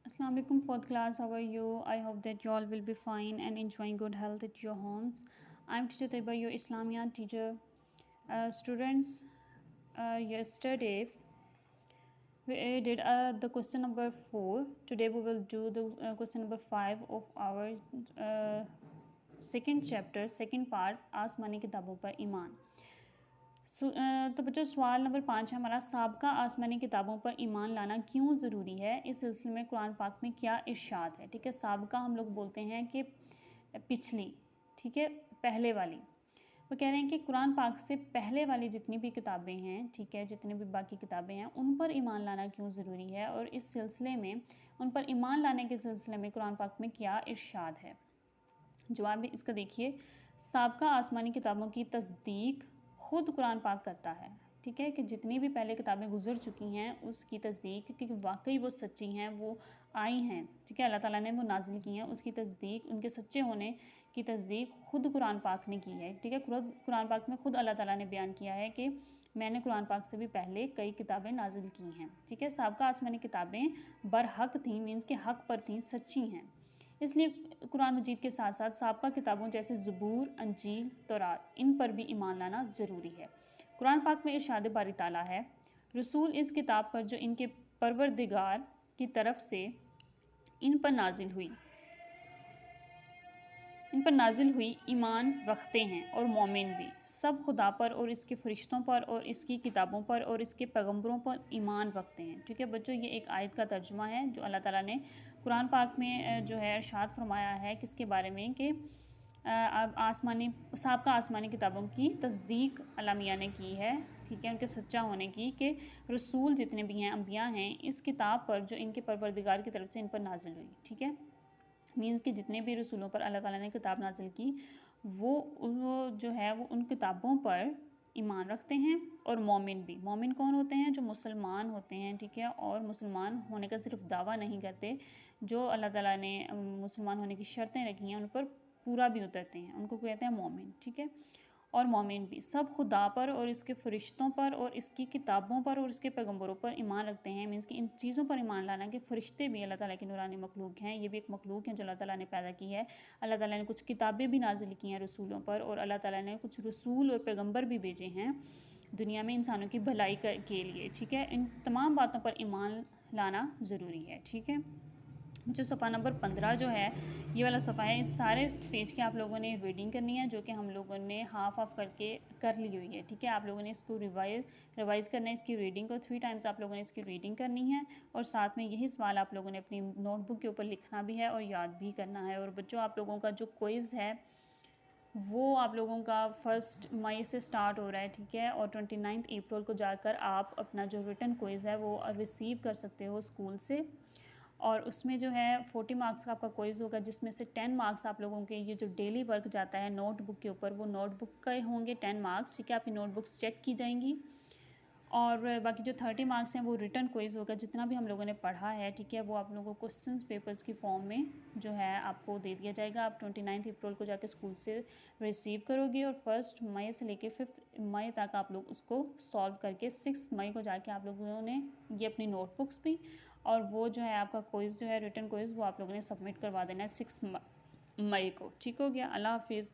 Assalamu alaikum fourth class, how are you? I hope that you all will be fine and enjoying good health at your homes. I'm teacher Taiba, your Islamia teacher. Students, yesterday we did the question number 4. Today we will do the question number 5 of our second chapter, second part, आसमानी किताबों पर ईमान. तो बच्चों सवाल number 5 है हमारा, साबका आसमानी किताबों पर ईमान लाना क्यों ज़रूरी है, इस सिलसिले में कुरान पाक में क्या इरशाद है. ठीक है, साबका हम लोग बोलते हैं कि पिछली, ठीक है, पहले वाली. वो कह रहे हैं कि कुरान पाक से पहले वाली जितनी भी किताबें हैं, ठीक है, जितनी भी बाकी किताबें हैं, उन पर ईमान लाना क्यों ज़रूरी है और इस सिलसिले में उन पर ईमान लाने के सिलसिले में कुरान पाक में क्या इरशाद है. जवाब भी इसका देखिए, साबका आसमानी किताबों की तस्दीक ख़ुद कुरान पाक करता है. ठीक है, कि जितनी भी पहले किताबें गुजर चुकी हैं उसकी तस्दीक कि वाकई वो सच्ची हैं, वो आई हैं, ठीक है, अल्लाह ताला ने वो नाजिल की हैं, उसकी तस्दीक, उनके सच्चे होने की तस्दीक ख़ुद कुरान पाक ने की है. ठीक है, कुरान पाक में ख़ुद अल्लाह ताला ने बयान किया है कि मैंने कुरान पाक से भी पहले कई किताबें नाजिल की हैं. ठीक है, साबका आसमानी किताबें बरहक थीं, मीन्स के हक़ पर थीं, सच्ची हैं. इसलिए कुरान मजीद के साथ साथ साबका किताबों जैसे ज़बूर, अंजील, तौरात, इन पर भी ईमान लाना ज़रूरी है. कुरान पाक में इरशाद बारी ताला है, रसूल इस किताब पर जो इनके परवरदिगार की तरफ से इन पर नाजिल हुई ईमान रखते हैं, और मोमिन भी सब खुदा पर और इसके फ़रिश्तों पर और इसकी किताबों पर और इसके पैगम्बरों पर ईमान रखते हैं. ठीक है बच्चों, ये एक आयत का तर्जुमा है जो अल्लाह ताला ने कुरान पाक में जो है इरशाद फरमाया है किसके बारे में कि साबका आसमानी किताबों की तस्दीक अल्लाह मियाँ ने की है. ठीक है, उनके सच्चा होने की, कि रसूल जितने भी हैं, अंबिया हैं, इस किताब पर जो इनके परवरदिगार की तरफ से इन पर नाजिल हुई. ठीक है, मीन्स कि जितने भी रसूलों पर अल्लाह ताला ने किताब नाजिल की, वो जो है वो उन किताबों पर ईमान रखते हैं. और मोमिन भी, मोमिन कौन होते हैं? जो मुसलमान होते हैं. ठीक है, और मुसलमान होने का सिर्फ दावा नहीं करते, जो अल्लाह ताला ने मुसलमान होने की शर्तें रखी हैं उन पर पूरा भी उतरते हैं, उनको कहते हैं मोमिन. ठीक है, और मोमिन भी सब खुदा पर और इसके फ़रिश्तों पर और इसकी किताबों पर और इसके पैगम्बरों पर ईमान रखते हैं. मीन्स कि इन चीज़ों पर ईमान लाना कि फ़रिश्ते भी अल्लाह ताला की नूरानी मखलूक हैं, ये भी एक मखलूक हैं जो अल्लाह ताला ने पैदा की है. अल्लाह ताला ने कुछ किताबें भी नाजिल की हैं रसूलों पर, और अल्लाह ताला ने कुछ रसूल और पैगम्बर भी भेजे हैं दुनिया में इंसानों की भलाई के लिए. ठीक है, इन तमाम बातों पर ईमान लाना ज़रूरी है. ठीक है, जो सफ़ा नंबर 15 जो है, ये वाला सफ़ा है, इस सारे पेज की आप लोगों ने रीडिंग करनी है, जो कि हम लोगों ने हाफ करके कर ली हुई है. ठीक है, आप लोगों ने इसको रिवाइज़ करना है, इसकी रीडिंग को 3 टाइम्स आप लोगों ने इसकी रीडिंग करनी है, और साथ में यही सवाल आप लोगों ने अपनी नोटबुक के ऊपर लिखना भी है और याद भी करना है. और बच्चों, आप लोगों का जो क्विज़ है वो आप लोगों का 1 मई से स्टार्ट हो रहा है. ठीक है, और 29 अप्रैल को जाकर आप अपना जो रिटन क्विज़ है वो रिसीव कर सकते हो स्कूल से. और उसमें जो है 40 मार्क्स का आपका क्विज़ होगा, जिसमें से 10 मार्क्स आप लोगों के ये जो डेली वर्क जाता है नोटबुक के ऊपर, वो नोटबुक के होंगे 10 मार्क्स. ठीक है, आपकी नोटबुक्स चेक की जाएंगी, और बाकी जो 30 मार्क्स हैं वो रिटन क्विज़ होगा, जितना भी हम लोगों ने पढ़ा है. ठीक है, वो आप लोगों को क्वेश्चंस पेपर्स की फॉर्म में जो है आपको दे दिया जाएगा. आप 29 अप्रैल को जाके स्कूल से रिसीव करोगे, और 1 मई से लेके 5 मई तक आप लोग उसको सॉल्व करके 6 मई को जाके आप लोगों ने ये अपनी नोटबुक्स भी और वो जो है आपका क्विज़ जो है रिटन क्विज़, वो आप लोगों ने सबमिट करवा देना है 6 मई को. ठीक हो गया, अल्लाह हाफिज़.